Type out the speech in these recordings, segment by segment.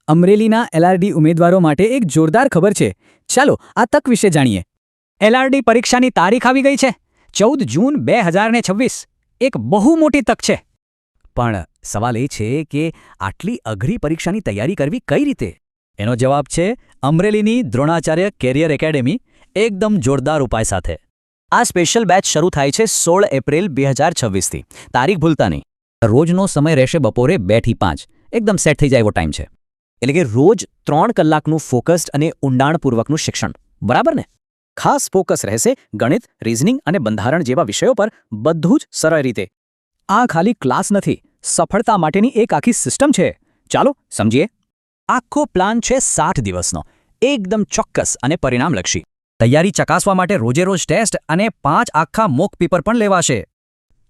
અમરેલીના એલઆરડી ઉમેદવારો માટે એક જોરદાર ખબર છે. ચાલો આ તક વિશે જાણીએ. એલઆરડી પરીક્ષાની તારીખ આવી ગઈ છે 14 જૂન 2026. એક બહુ મોટી તક છે. પણ સવાલ એ છે કે આટલી અઘરી પરીક્ષાની તૈયારી કરવી કઈ રીતે? એનો જવાબ છે અમરેલીની દ્રોણાચાર્ય કેરિયર એકેડેમી, એકદમ જોરદાર ઉપાય સાથે. આ સ્પેશિયલ બેચ શરૂ થાય છે 16 એપ્રિલ 2026થી. તારીખ ભૂલતા નહીં. રોજનો સમય રહેશે બપોરે 2 થી 5. એકદમ સેટ થઈ જાય એવો ટાઈમ છે. એટલે કે રોજ 3 કલાકનું ફોકસ્ડ અને ઊંડાણપૂર્વકનું શિક્ષણ, બરાબર ને? ખાસ ફોકસ રહેશે ગણિત, રિઝનિંગ અને બંધારણ જેવા વિષયો પર, બધું જ સરળ રીતે. આ ખાલી ક્લાસ નથી, સફળતા માટેની એક આખી સિસ્ટમ છે. ચાલો સમજીએ. આખો પ્લાન છે 60 દિવસનો, એકદમ ચોક્કસ અને પરિણામલક્ષી. તૈયારી ચકાસવા માટે રોજે રોજ ટેસ્ટ અને 5 આખા મોક પેપર પણ લેવાશે.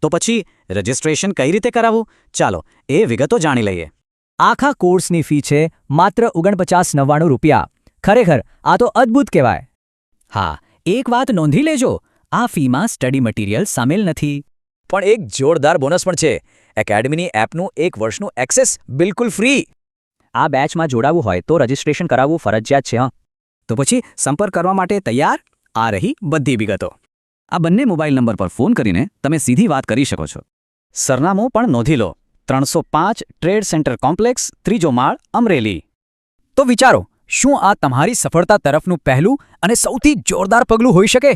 તો પછી રજિસ્ટ્રેશન કઈ રીતે કરાવવું? ચાલો એ વિગતો જાણી લઈએ. આખા કોર્સની ફી છે માત્ર 49.99 રૂપિયા. ખરેખર આ તો અદ્ભુત કહેવાય. હા, એક વાત નોંધી લેજો, આ ફીમાં સ્ટડી મટીરિયલ સામેલ નથી. પણ એક જોરદાર બોનસ પણ છે. એકેડમીની એપનું 1 વર્ષનું એક્સેસ બિલકુલ ફ્રી. આ બેચમાં જોડાવવું હોય તો રજિસ્ટ્રેશન કરાવવું ફરજિયાત છે. તો પછી સંપર્ક કરવા માટે તૈયાર? આ રહી બધી વિગતો. આ બંને મોબાઈલ નંબર પર ફોન કરીને તમે સીધી વાત કરી શકો છો. સરનામું પણ નોંધી લો. 305 ટ્રેડ સેન્ટર કોમ્પ્લેક્સ, 3જો માળ, અમરેલી. તો વિચારો, શું આ તમારી સફળતા તરફનું પહેલું અને સૌથી જોરદાર પગલું હોઈ શકે?